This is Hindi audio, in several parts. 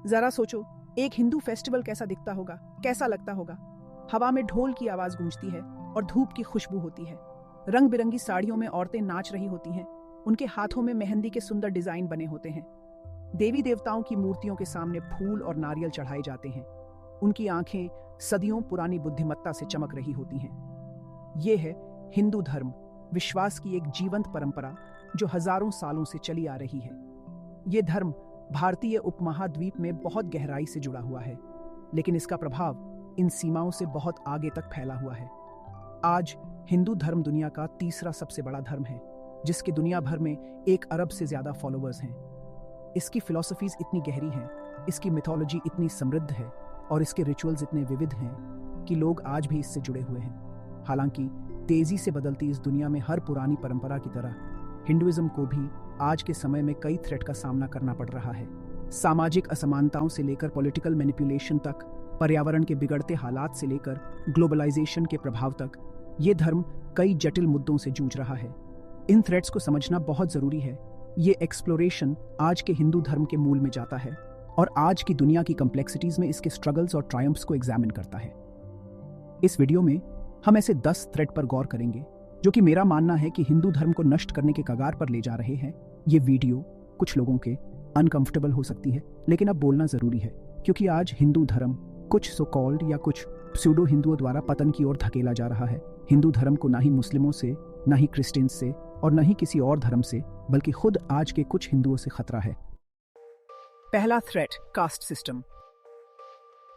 जरा सोचो, एक हिंदू फेस्टिवल कैसा दिखता होगा, कैसा लगता होगा। हवा में ढोल की आवाज गूंजती है और धूप की खुशबू होती है। रंग बिरंगी साड़ियों में औरतें नाच रही होती हैं। उनके हाथों में मेहंदी के सुंदर डिजाइन बने होते हैं। देवी देवताओं की मूर्तियों के सामने फूल और नारियल चढ़ाए जाते हैं। उनकी आंखें सदियों पुरानी बुद्धिमत्ता से चमक रही होती हैं। ये है हिंदू धर्म, विश्वास की एक जीवंत परंपरा जो हजारों सालों से चली आ रही है। ये धर्म भारतीय उपमहाद्वीप में बहुत गहराई से जुड़ा हुआ है, लेकिन इसका प्रभाव इन सीमाओं से बहुत आगे तक फैला हुआ है। आज हिंदू धर्म दुनिया का तीसरा सबसे बड़ा धर्म है, जिसके दुनिया भर में 1 अरब से ज्यादा फॉलोअर्स हैं। इसकी फिलॉसफीज इतनी गहरी हैं, इसकी मिथोलॉजी इतनी समृद्ध है और इसके रिचुअल्स इतने विविध हैं कि लोग आज भी इससे जुड़े हुए हैं। हालांकि तेजी से बदलती इस दुनिया में हर पुरानी परंपरा की तरह हिंदुइज्म को भी आज के समय में कई थ्रेट का सामना करना पड़ रहा है। सामाजिक असमानताओं से लेकर पॉलिटिकल मैनिपुलेशन तक, पर्यावरण के बिगड़ते हालात से लेकर ग्लोबलाइजेशन के प्रभाव तक, ये धर्म कई जटिल मुद्दों से जूझ रहा है। इन थ्रेट्स को समझना बहुत जरूरी है। ये एक्सप्लोरेशन आज के हिंदू धर्म के मूल में जाता है और आज की दुनिया की कॉम्प्लेक्सिटीज में इसके स्ट्रगल्स और ट्रायम्फ्स को एग्जामिन करता है। इस वीडियो में हम ऐसे 10 थ्रेट पर गौर करेंगे जो कि मेरा मानना है कि हिंदू धर्म को नष्ट करने के कगार पर ले जा रहे हैं। ये वीडियो कुछ लोगों के अनकंफर्टेबल हो सकती है, लेकिन अब बोलना जरूरी है, क्योंकि आज हिंदू धर्म कुछ सो कॉल्ड या कुछ प्स्यूडो हिंदुओं द्वारा पतन की ओर धकेला जा रहा है। हिंदू धर्म को ना ही मुस्लिमों से, ना ही क्रिश्चियंस से और न ही किसी और धर्म से, बल्कि खुद आज के कुछ हिंदुओं से खतरा है। पहला threat, caste system.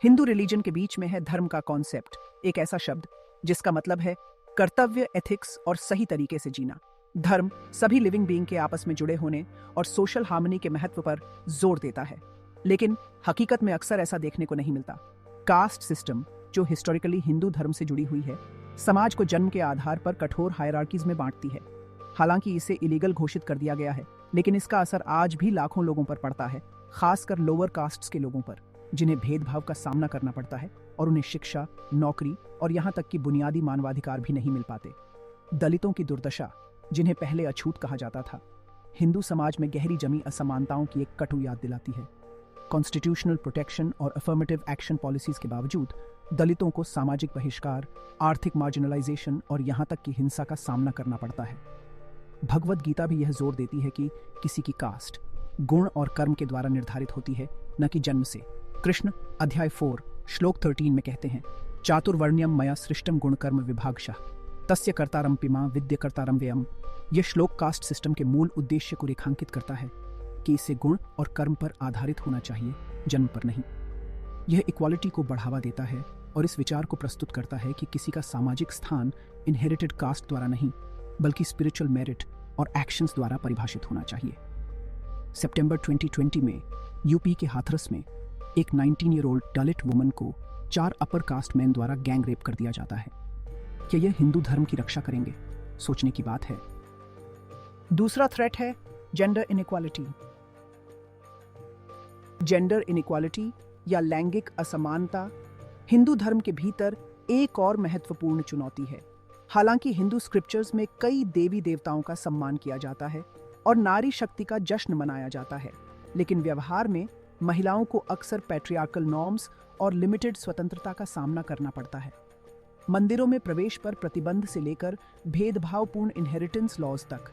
Hindu religion के बीच में है धर्म का कॉन्सेप्ट, एक ऐसा शब्द जिसका मतलब है कर्तव्य, एथिक्स और सही तरीके से जीना। धर्म सभी लिविंग बीइंग के आपस में जुड़े होने और सोशल हार्मनी के महत्व पर जोर देता है, लेकिन हकीकत में अक्सर ऐसा देखने को नहीं मिलता। कास्ट सिस्टम, जो हिस्टोरिकली हिंदू धर्म से जुड़ी हुई है, समाज को जन्म के आधार पर कठोर हायरार्कीज में बांटती है। हालांकि इसे इलीगल घोषित कर दिया गया है, लेकिन इसका असर आज भी लाखों लोगों पर पड़ता है, खासकर लोअर कास्ट्स के लोगों पर, जिन्हें भेदभाव का सामना करना पड़ता है और उन्हें शिक्षा, नौकरी और यहाँ तक कि बुनियादी मानवाधिकार भी नहीं मिल पाते। दलितों की दुर्दशा, जिन्हें पहले अछूत कहा जाता था, हिंदू समाज में गहरी जमी असमानताओं की एक कटु याद दिलाती है। कॉन्स्टिट्यूशनल प्रोटेक्शन और अफर्मेटिव एक्शन पॉलिसीज के बावजूद दलितों को सामाजिक बहिष्कार, आर्थिक मार्जिनलाइजेशन और यहाँ तक कि हिंसा का सामना करना पड़ता है। भगवद गीता भी यह जोर देती है कि किसी की कास्ट गुण और कर्म के द्वारा निर्धारित होती है, न कि जन्म से। कृष्ण अध्याय 4 श्लोक 13 में कहते हैं, चातुर्वर्ण्यम मया सृष्टम गुण कर्म विभागशः तस्य कर्तारम पिमा विद्य कर्तारम व्ययम। यह श्लोक कास्ट सिस्टम के मूल उद्देश्य को रेखांकित करता है कि इसे गुण और कर्म पर आधारित होना चाहिए, जन्म पर नहीं। यह इक्वालिटी को बढ़ावा देता है और इस विचार को प्रस्तुत करता है कि किसी का सामाजिक स्थान इनहेरिटेड कास्ट द्वारा नहीं, बल्कि स्पिरिचुअल मेरिट और एक्शंस द्वारा परिभाषित होना चाहिए। सितंबर 2020 में यूपी के हाथरस में एक 19 ईयर ओल्ड दलित वुमन को 4 अपर कास्ट मैन द्वारा गैंग रेप कर दिया जाता है। क्या यह हिंदू धर्म की रक्षा करेंगे? सोचने की बात है। दूसरा थ्रेट है जेंडर इनइक्वालिटी। जेंडर इनइक्वालिटी या लैंगिक असमानता हिंदू धर्म के भीतर एक और महत्वपूर्ण चुनौती है। हालांकि हिंदू स्क्रिप्चर्स में कई देवी देवताओं का सम्मान किया जाता है और नारी शक्ति का जश्न मनाया जाता है, लेकिन व्यवहार में महिलाओं को अक्सर पैट्रियार्कल नॉर्म्स और लिमिटेड स्वतंत्रता का सामना करना पड़ता है। मंदिरों में प्रवेश पर प्रतिबंध से लेकर भेदभावपूर्ण इनहेरिटेंस लॉज तक,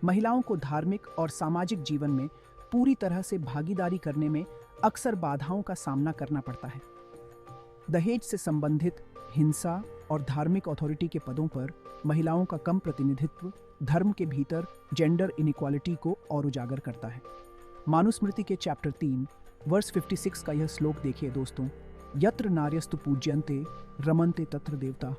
महिलाओं को धार्मिक और सामाजिक जीवन में पूरी तरह से भागीदारी करने में अक्सर बाधाओं का सामना करना पड़ता है। दहेज से संबंधित हिंसा और धार्मिक अथॉरिटी के पदों पर महिलाओं का कम प्रतिनिधित्व धर्म के भीतर जेंडर इनइक्वालिटी को और उजागर करता है। मानुस्मृति के चैप्टर 3 वर्स 56 का यह श्लोक देखिए दोस्तों, यत्र नार्यस्तु पूज्यन्ते रमन्ते तत्र देवता,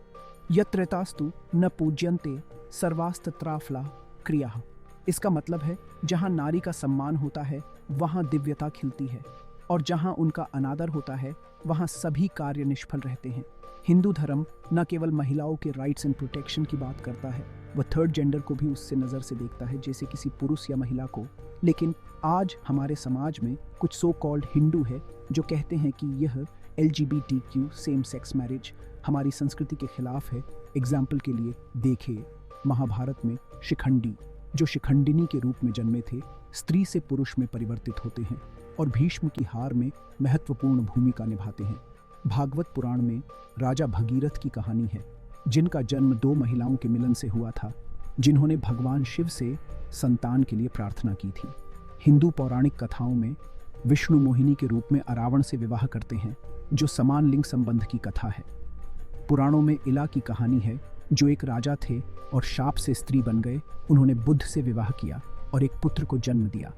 यत्रैतास्तु न पूज्यन्ते सर्वास्तत्राफला क्रिया। इसका मतलब है, जहां नारी का सम्मान होता है वहां दिव्यता खिलती है, और जहां उनका अनादर होता है वहां सभी कार्य निष्फल रहते हैं। हिंदू धर्म न केवल महिलाओं के राइट्स एंड प्रोटेक्शन की बात करता है, वह थर्ड जेंडर को भी उससे नज़र से देखता है, जैसे किसी पुरुष या महिला को। लेकिन आज हमारे समाज में कुछ सो कॉल्ड हिंदू है जो कहते हैं कि यह LGBTQ सेम सेक्स मैरिज हमारी संस्कृति के खिलाफ है। एग्जाम्पल के लिए देखिए, महाभारत में शिखंडी, जो शिखंडिनी के रूप में जन्मे थे, स्त्री से पुरुष में परिवर्तित होते हैं और भीष्म की हार में महत्वपूर्ण भूमिका निभाते हैं। भागवत पुराण में राजा भगीरथ की कहानी है, जिनका जन्म दो महिलाओं के मिलन से हुआ था, जिन्होंने भगवान शिव से संतान के लिए प्रार्थना की थी। हिंदू पौराणिक कथाओं में विष्णु मोहिनी के रूप में अरावण से विवाह करते हैं, जो समान लिंग संबंध की कथा है। पुराणों में इला की कहानी है, जो एक राजा थे और शाप से स्त्री बन गए। उन्होंने बुद्ध से विवाह किया और एक पुत्र को जन्म दिया।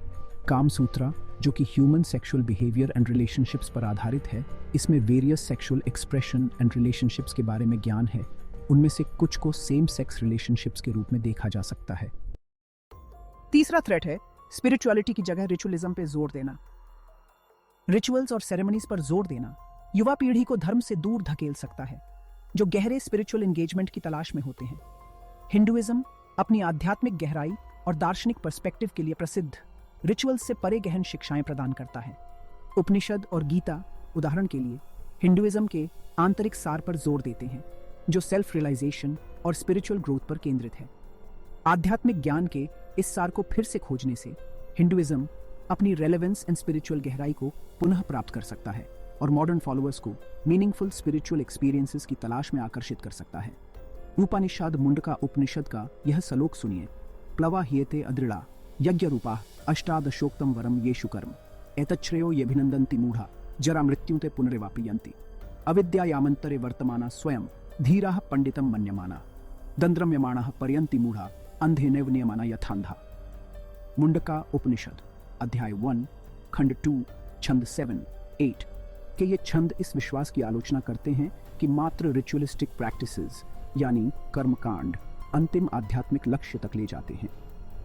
कामसूत्रा, जो कि human sexual behaviour and relationships पर आधारित है, इसमें various sexual expression and relationships के बारे में ज्ञान है। उनमें से कुछ को सेम सेक्स रिलेशनशिप्स के रूप में देखा जा सकता है। तीसरा थ्रेट है स्पिरिचुअलिटी की जगह रिचुअलिज्म पे जोर देना। रिचुअल्स और सेरेमनीज पर जोर देना युवा पीढ़ी को धर्म से दूर धकेल सकता है, जो गहरे स्पिरिचुअल एंगेजमेंट की तलाश में होते हैं। हिंदुइज्म अपनी आध्यात्मिक गहराई और दार्शनिक पर्सपेक्टिव के लिए प्रसिद्ध रिचुअल्स से परे गहन शिक्षाएं प्रदान करता है। उपनिषद और गीता उदाहरण के लिए हिंदुइज्म के आंतरिक सार पर जोर देते हैं, जो सेल्फ रियलाइजेशन और स्पिरिचुअल ग्रोथ पर केंद्रित है। आध्यात्मिक ज्ञान के इस सार को फिर से खोजने से हिंदुइज्म अपनी रेलेवेंस एंड स्पिरिचुअल गहराई को पुनः प्राप्त कर सकता है और मॉडर्न फॉलोअर्स को मीनिंगफुल स्पिरिचुअल एक्सपीरियंसेस की तलाश में आकर्षित कर सकता है। उपनिषद मुंडका उपनिषद का यह श्लोक सुनिए। प्लवा हियते अदृढ़ा यज्ञ रूपा अष्टादशोक्तम वरम येषु कर्म एतच्छ्रेयो येभिनंदन्ति मूढ़ा जरा मृत्युते पुनरेवापीयन्ति अविद्यायामन्तरे वर्तमाना स्वयं धीराः पंडितम मन्यमाना दंद्रम्यमाणाः पर्यन्ति मूढ़ा अंधेनैव नियमाना यथांधा। मुंडका उपनिषद अध्याय 1 खंड 2 छंद 7-8 के ये छंद इस विश्वास की आलोचना करते हैं कि मात्र रिचुअलिस्टिक प्रैक्टिसेस यानी कर्मकांड अंतिम आध्यात्मिक लक्ष्य तक ले जाते हैं।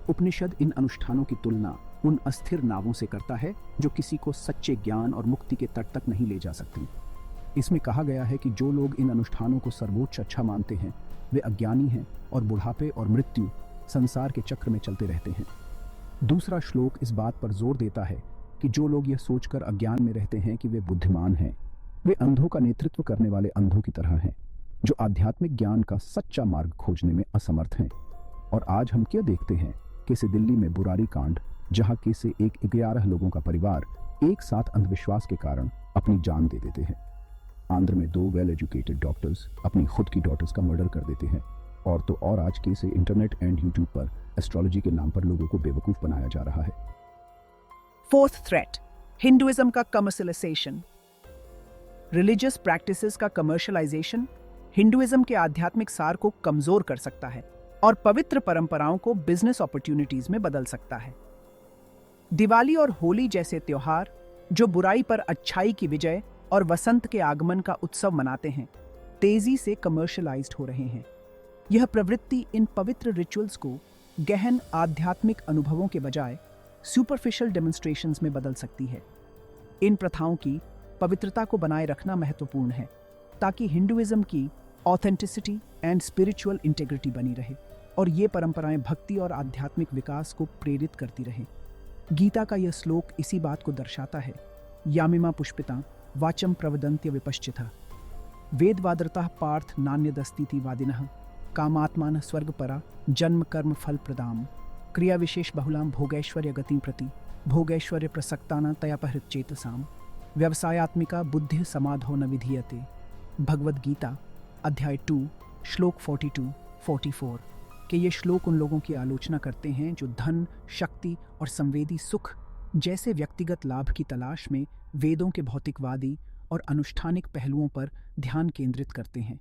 उपनिषद इन अनुष्ठानों की तुलना उन अस्थिर नावों से करता है जो किसी को सच्चे ज्ञान और मुक्ति के तट तक नहीं ले जा सकती। इसमें कहा गया है कि जो लोग इन अनुष्ठानों को सर्वोच्च अच्छा मानते हैं वे अज्ञानी हैं और बुढ़ापे और मृत्यु संसार के चक्र में चलते रहते हैं। दूसरा श्लोक इस बात पर जोर देता है कि जो लोग यह सोचकर अज्ञान में रहते हैं कि वे बुद्धिमान हैं, वे अंधों का नेतृत्व करने वाले अंधों की तरह हैं, जो आध्यात्मिक ज्ञान का सच्चा मार्ग खोजने में असमर्थ हैं। और आज हम क्या देखते हैं, कैसे दिल्ली में बुरारी कांड, जहां कैसे 11 लोगों का परिवार एक साथ अंधविश्वास के कारण अपनी जान दे देते हैं। आंध्र में 2 वेल एजुकेटेड डॉक्टर्स अपनी खुद की डॉटर्स का मर्डर कर देते हैं। और तो और आज कैसे इंटरनेट एंड यूट्यूब पर एस्ट्रोलॉजी के नाम पर लोगों को बेवकूफ बनाया जा रहा है। फोर्थ थ्रेट, हिंदुइज्म का कमर्शियलाइजेशन। रिलीजियस प्रैक्टिसेस का कमर्शियलाइजेशन हिंदुइज्म के आध्यात्मिक सार को कमजोर कर सकता है और पवित्र परंपराओं को बिजनेस अपॉर्चुनिटीज में बदल सकता है। दिवाली और होली जैसे त्योहार, जो बुराई पर अच्छाई की विजय और वसंत के आगमन का उत्सव मनाते हैं, तेजी से कमर्शियलाइज्ड हो रहे हैं। यह प्रवृत्ति इन पवित्र रिचुअल्स को गहन आध्यात्मिक अनुभवों के बजाय सुपरफिशियल डेमोन्स्ट्रेशंस में बदल सकती है। इन प्रथाओं की पवित्रता को बनाए रखना महत्वपूर्ण है, ताकि हिंदुइज्म की ऑथेंटिसिटी एंड स्पिरिचुअल इंटेग्रिटी बनी रहे और ये परंपराएं भक्ति और आध्यात्मिक विकास को प्रेरित करती रहें। गीता का यह श्लोक इसी बात को दर्शाता है। यामिमा पुष्पिता वाचम प्रवदन्त्य विपश्चिता वेदवादरता पार्थ नान्यदस्तीति वादिनः कामात्मान स्वर्गपरा जन्म कर्म फल प्रदाम क्रिया विशेष बहुलाम भोगैश्वर्य गतिं प्रति भोगैश्वर्य प्रसक्ताना तयापहृत चेतसाम व्यवसायात्मिका बुद्धि समाधो न विधीयते। भगवद गीता अध्याय 2 श्लोक 42-44 के ये श्लोक उन लोगों की आलोचना करते हैं जो धन, शक्ति और संवेदी सुख जैसे व्यक्तिगत लाभ की तलाश में वेदों के भौतिकवादी और अनुष्ठानिक पहलुओं पर ध्यान केंद्रित करते हैं।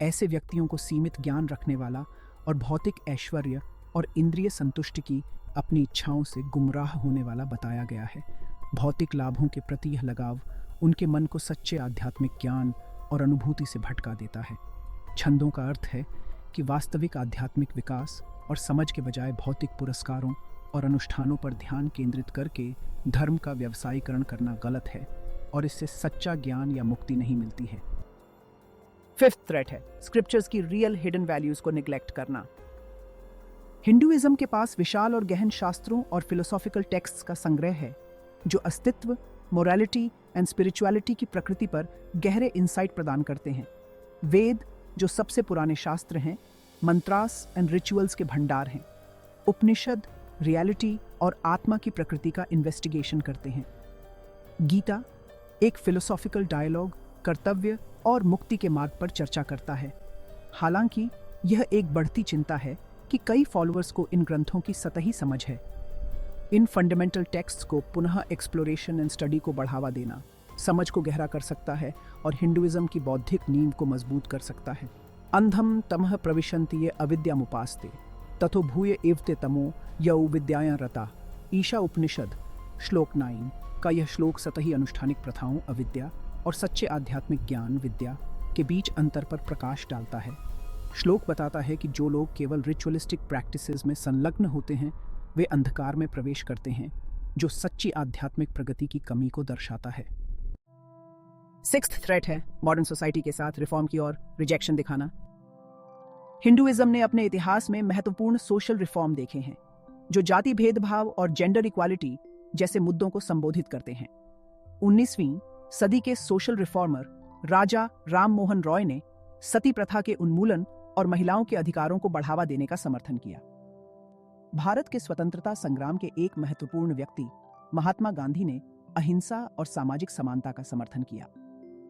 ऐसे व्यक्तियों को सीमित ज्ञान रखने वाला और भौतिक ऐश्वर्य और इंद्रिय संतुष्टि की अपनी इच्छाओं से गुमराह होने वाला बताया गया है। भौतिक लाभों के प्रति यह लगाव उनके मन को सच्चे आध्यात्मिक ज्ञान और अनुभूति से भटका देता है। छंदों का अर्थ है कि वास्तविक आध्यात्मिक विकास और समझ के बजाय भौतिक पुरस्कारों और अनुष्ठानों पर ध्यान केंद्रित करके धर्म का व्यवसायीकरण करना गलत है और इससे सच्चा ज्ञान या मुक्ति नहीं मिलती है। फिफ्थ थ्रेट है स्क्रिप्चर्स की रियल हिडन वैल्यूज को निग्लेक्ट करना। हिंदुइज्म के पास विशाल और गहन शास्त्रों और फिलोसॉफिकल टेक्स्ट्स का संग्रह है, जो अस्तित्व, मोरालिटी एंड स्पिरिचुअलिटी की प्रकृति पर गहरे इंसाइट प्रदान करते हैं। वेद, जो सबसे पुराने शास्त्र हैं, मंत्रास एंड रिचुअल्स के भंडार हैं। उपनिषद रियलिटी और आत्मा की प्रकृति का इन्वेस्टिगेशन करते हैं, गीता एक फिलोसॉफिकल डायलॉग कर्तव्य और मुक्ति के मार्ग पर चर्चा करता है। हालांकि यह एक बढ़ती चिंता है कि कई फॉलोअर्स को इन ग्रंथों की सतही समझ है। इन फंडामेंटल टेक्स्ट्स को पुनः एक्सप्लोरेशन एंड स्टडी को बढ़ावा देना समझ को गहरा कर सकता है और हिंदुइज्म की बौद्धिक नींव को मजबूत कर सकता है। अंधम तमः प्रविशन्ति ये अविद्यामुपास्ते तथो भूय एवते तमो यौ विद्यायां रता। ईशा उपनिषद श्लोक 9 का यह श्लोक सतही अनुष्ठानिक प्रथाओं अविद्या और सच्चे आध्यात्मिक ज्ञान विद्या के बीच अंतर पर प्रकाश डालता है। श्लोक बताता है कि जो लोग केवल रिचुअलिस्टिक प्रैक्टिसेस में संलग्न होते हैं वे अंधकार में प्रवेश करते हैं, जो सच्ची आध्यात्मिक प्रगति की कमी को दर्शाता है। सिक्स्थ थ्रेट है मॉडर्न सोसाइटी के साथ रिफॉर्म की ओर रिजेक्शन दिखाना। हिंदुइज्म ने अपने इतिहास में महत्वपूर्ण सोशल रिफॉर्म देखे हैं जो जाति भेदभाव और जेंडर इक्वालिटी जैसे मुद्दों को संबोधित करते हैं। 19वीं सदी के सोशल रिफॉर्मर राजा राम मोहन रॉय ने सती प्रथा के उन्मूलन और महिलाओं के अधिकारों को बढ़ावा देने का समर्थन किया। भारत के स्वतंत्रता संग्राम के एक महत्वपूर्ण व्यक्ति महात्मा गांधी ने अहिंसा और सामाजिक समानता का समर्थन किया।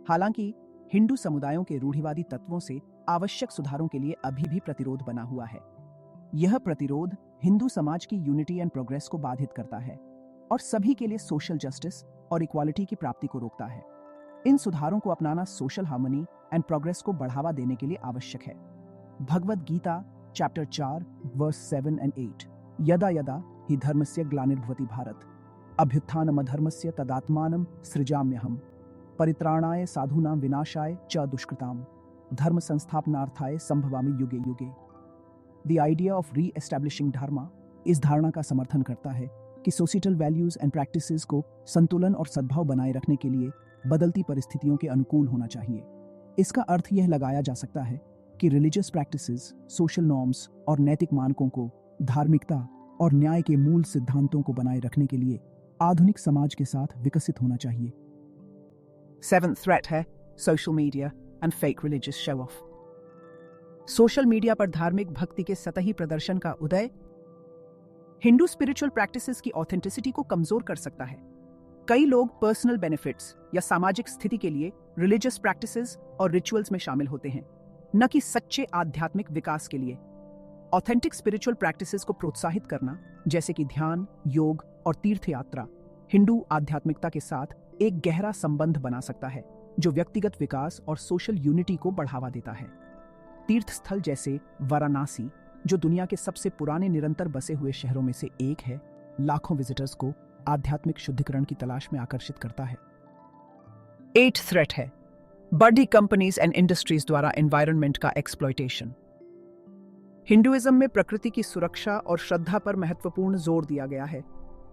हालांकि हिंदू समुदायों के रूढ़िवादी तत्वों से आवश्यक सुधारों के लिए अभी भी प्रतिरोध बना हुआ है। यह प्रतिरोध हिंदू समाज की यूनिटी एंड प्रोग्रेस को बाधित करता है और सभी के लिए सोशल जस्टिस और इक्वालिटी की प्राप्ति को रोकता है। इन सुधारों को अपनाना सोशल हार्मनी एंड प्रोग्रेस को बढ़ावा देने के लिए आवश्यक है। Bhagavad Gita chapter 4 verse 7 and 8 यदा यदा हि धर्मस्य ग्लानिर्भवति भारत अभ्युत्थानमधर्मस्य तदात्मानं सृजाम्यहम् परित्राणाय साधूनां विनाशाय च दुष्कृताम् धर्म संस्थापनार्थाय संभवामि युगे युगे। The idea of reestablishing dharma इस धारणा का समर्थन करता है कि सोसाइटल वैल्यूज एंड प्रैक्टिसेस को संतुलन और सद्भाव बनाए रखने के लिए बदलती परिस्थितियों के अनुकूल होना चाहिए। इसका अर्थ यह लगाया जा सकता है कि रिलीजियस प्रैक्टिसेस, सोशल नॉर्म्स और नैतिक मानकों को धार्मिकता और न्याय के मूल सिद्धांतों को बनाए रखने के लिए आधुनिक समाज के साथ विकसित होना चाहिए। सेवेंथ थ्रेट है social media and fake religious show off. Social media पर धार्मिक भक्ति के सतही प्रदर्शन का उदय हिंदू स्पिरिचुअल प्रैक्टिसेस की ऑथेंटिसिटी को कमजोर कर सकता है। कई लोग पर्सनल बेनिफिट्स या सामाजिक स्थिति के लिए रिलीजियस प्रैक्टिसेस और रिचुअल्स में शामिल होते हैं, न कि सच्चे आध्यात्मिक विकास के लिए। ऑथेंटिक स्पिरिचुअल प्रैक्टिसेस को प्रोत्साहित करना, जैसे कि ध्यान, योग और तीर्थ यात्रा, हिंदू आध्यात्मिकता के साथ एक गहरा संबंध बना सकता है जो व्यक्तिगत विकास और सोशल यूनिटी को बढ़ावा देता है। तीर्थ स्थल जैसे वाराणसी, जो दुनिया के सबसे पुराने निरंतर बसे हुए शहरों में से एक है, लाखों विजिटर्स को आध्यात्मिक शुद्धिकरण की तलाश में आकर्षित करता है। 8th थ्रेट है बड़ी कंपनीज एंड इंडस्ट्रीज द्वारा एनवायरनमेंट का एक्सप्लॉयटेशन। हिंदुइज्म में प्रकृति की सुरक्षा और श्रद्धा पर महत्वपूर्ण जोर दिया गया है,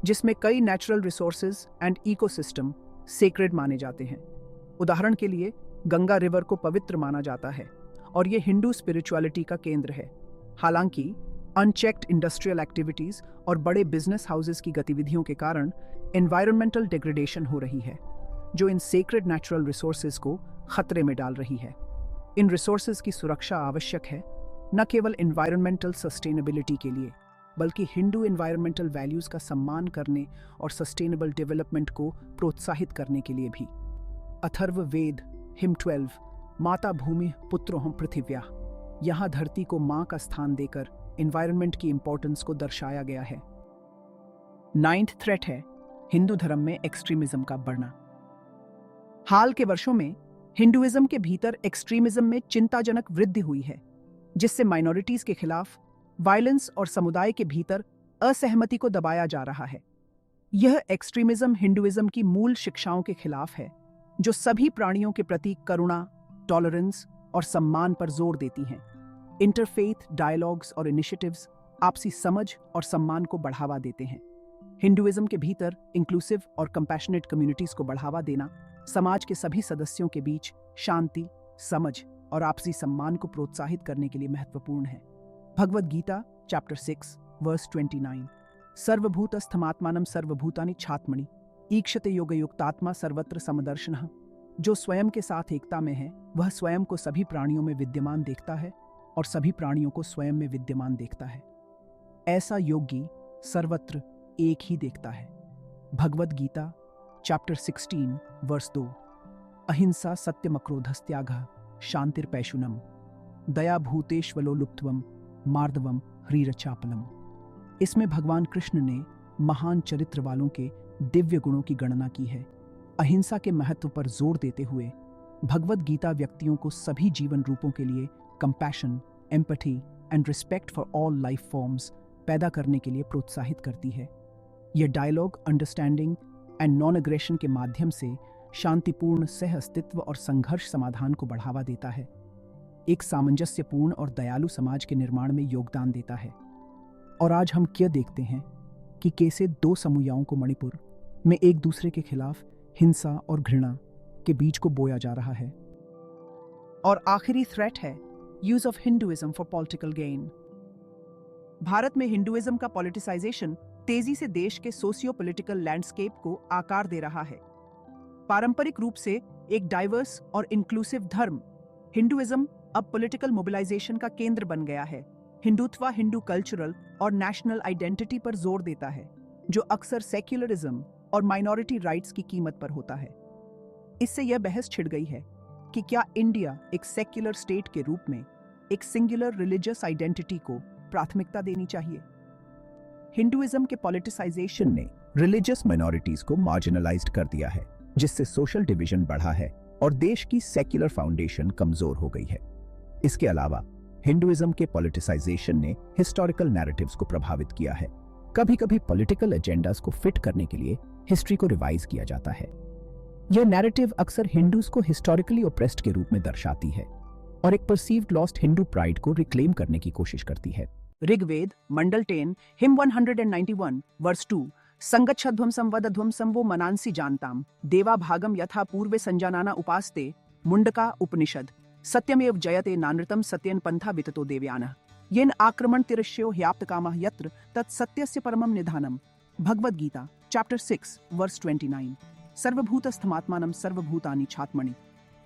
जिसमें कई natural resources and ecosystem sacred माने जाते हैं। उदाहरण के लिए गंगा रिवर को पवित्र माना जाता है और ये हिंदू स्पिरिचुअलिटी का केंद्र है। हालांकि अनचेक्ड इंडस्ट्रियल एक्टिविटीज और बड़े बिजनेस हाउसेस की गतिविधियों के कारण एनवायरमेंटल डिग्रेडेशन हो रही है, जो इन सेक्रेड नेचुरल रिसोर्सेज को खतरे में डाल रही है। इन रिसोर्सेज की सुरक्षा आवश्यक है, न केवल एनवायरमेंटल सस्टेनेबिलिटी के लिए, बल्कि हिंदू एनवायरमेंटल वैल्यूज का सम्मान करने और सस्टेनेबल डेवलपमेंट को प्रोत्साहित करने के लिए भी। अथर्व वेद हिम 12 माता भूमि पुत्रोहम पृथिव्या, यहाँ धरती को माँ का स्थान देकर एनवायरनमेंट की इंपॉर्टेंस को दर्शाया गया है। 9th थ्रेट है हिंदू धर्म में एक्सट्रीमिज्म का बढ़ना। हाल के वर्षों में हिंदुइज्म के भीतर एक्सट्रीमिज्म में चिंताजनक वृद्धि हुई है, जिससे माइनॉरिटीज के खिलाफ वायलेंस और समुदाय के भीतर असहमति को दबाया जा रहा है। यह एक्सट्रीमिज्म हिंदुइज्म की मूल शिक्षाओं के खिलाफ है, जो सभी प्राणियों के प्रति करुणा, टॉलरेंस और सम्मान पर जोर देती हैं। इंटरफेथ डायलॉग्स और इनिशिएटिव्स आपसी समझ और सम्मान को बढ़ावा देते हैं। हिंदुइज्म के भीतर इंक्लूसिव और कंपैशनेट कम्युनिटीज को बढ़ावा देना समाज के सभी सदस्यों के बीच शांति, समझ और आपसी सम्मान को प्रोत्साहित करने के लिए महत्वपूर्ण है। भगवद गीता चैप्टर 6 वर्स 29 सर्वभूतस्थमात्मानं सर्वभूतानि छात्मणि ईक्षते योगयुक्तात्मा सर्वत्र समदर्शनः। जो स्वयं के साथ एकता में है, वह स्वयं को सभी प्राणियों में विद्यमान देखता है और सभी प्राणियों को स्वयं में विद्यमान देखता है। ऐसा योगी सर्वत्र एक ही देखता है। Bhagavad Gita chapter 16 verse 2। अहिंसा सत्यमक्रोधस्त्यागः शांतिर्पैशुनम दया भूतेष्वलो लुप्त्वम मार्दवम ह्रीरचापलम। इसमें भगवान कृष्ण ने महान चरित्र वालों के दिव्य गुणों की गणना की है। अहिंसा के महत्व पर जोर देते हुए भगवद गीता व्यक्तियों को सभी जीवन रूपों के लिए compassion, empathy and respect for all life forms पैदा करने के लिए प्रोत्साहित करती है। यह dialogue understanding and non aggression के माध्यम से शांतिपूर्ण सह अस्तित्व और संघर्ष समाधान को बढ़ावा देता है, एक सामंजस्यपूर्ण और दयालु समाज के निर्माण में योगदान देता है। और आज हम क्या देखते हैं कि कैसे दो समुदायों को मणिपुर में एक दूसरे के खिलाफ हिंसा और घृणा के बीज को बोया जा रहा है। और आखिरी थ्रेट है use of Hinduism for political gain. Bharat में हिंदुइज्म का पॉलिटिसाइजेशन तेजी से देश के सोशियो पॉलिटिकल लैंडस्केप को आकार दे रहा है। पारंपरिक रूप से एक डाइवर्स और इंक्लूसिव धर्म, हिंदुइज्म अब पॉलिटिकल मोबिलाइजेशन का केंद्र बन गया है। हिंदुत्व हिंदू कल्चरल और नेशनल आइडेंटिटी पर जोर देता है, जो अक्सर सेक्युलरिज्म और माइनॉरिटी राइट्स की कीमत पर होता है। इससे यह बहस छिड़ गई है कि क्या इंडिया एक सेक्युलर स्टेट के रूप में एक सिंगुलर रिलीजियस आइडेंटिटी को प्राथमिकता देनी चाहिए। हिंदुइज्म के पॉलिटिसाइजेशन ने रिलीजियस माइनॉरिटीज को मार्जिनलाइज्ड कर दिया है, जिससे सोशल डिवीजन बढ़ा है और देश की सेक्युलर फाउंडेशन कमजोर हो गई है। इसके अलावा हिंदुइज्म के पॉलिटिसाइजेशन ने हिस्टोरिकल नैरेटिव्स को प्रभावित किया है। कभी कभी पॉलिटिकल एजेंडास को फिट करने के लिए हिस्ट्री को रिवाइज किया जाता है। यह नैरेटिव अक्सर हिंदूज को हिस्टोरिकली ओप्रेस्ड के रूप में दर्शाती है और एक परसीव्ड लॉस्ट हिंदू प्राइड को रिक्लेम करने की कोशिश करती है। ऋग्वेद मंडल 10 हिम 191 वर्स 2 संगच्छध्वंसं वदध्वंसं वो मनांसि जानताम देवा भागम यथा पूर्वे संजानाना उपास्ते मुंडका उपनिषद सत्यमेव जयते नानृतम सत्यन पंथा विततो देवयानः येन आक्रमण तिरश्यो ह्याप्तकामः यत्र तत् सत्यस्य परमं निधानम। Bhagavad Gita chapter 6 verse 29। सर्वभूतस्थमात्मानं सर्वभूतानि छात्मणि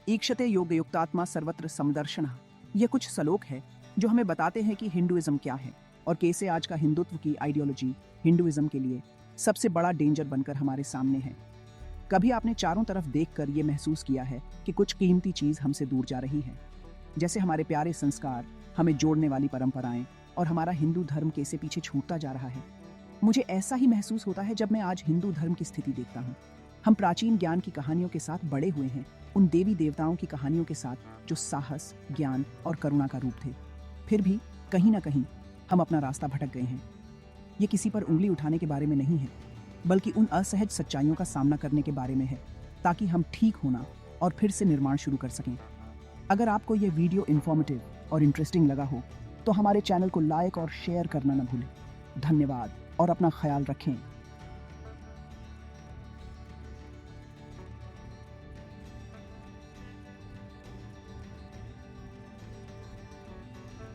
ईक्षते योगयुक्तात्मा सर्वत्र समदर्शनः। यह कुछ श्लोक है जो हमें बताते हैं कि हिंदुइज्म क्या है और कैसे आज का हिंदुत्व की आइडियोलॉजी हिंदुइज्म के लिए सबसे बड़ा डेंजर बनकर हमारे सामने है। कभी आपने चारों तरफ देखकर यह महसूस किया है कि कुछ कीमती चीज हमसे दूर जा रही है, जैसे हमारे प्यारे संस्कार, हमें जोड़ने वाली परंपराएं और हमारा हिंदू धर्म कैसे पीछे छूटता जा रहा है। मुझे ऐसा ही महसूस होता है जब मैं आज हिंदू धर्म की स्थिति देखता हूँ। हम प्राचीन ज्ञान की कहानियों के साथ बड़े हुए हैं, उन देवी देवताओं की कहानियों के साथ जो साहस, ज्ञान और करुणा का रूप थे। फिर भी कहीं ना कहीं हम अपना रास्ता भटक गए हैं। ये किसी पर उंगली उठाने के बारे में नहीं है, बल्कि उन असहज सच्चाइयों का सामना करने के बारे में है, ताकि हम ठीक होना और फिर से निर्माण शुरू कर सकें। अगर आपको यह वीडियो इन्फॉर्मेटिव और इंटरेस्टिंग लगा हो तो हमारे चैनल को लाइक और शेयर करना न भूलें। धन्यवाद और अपना ख्याल रखें।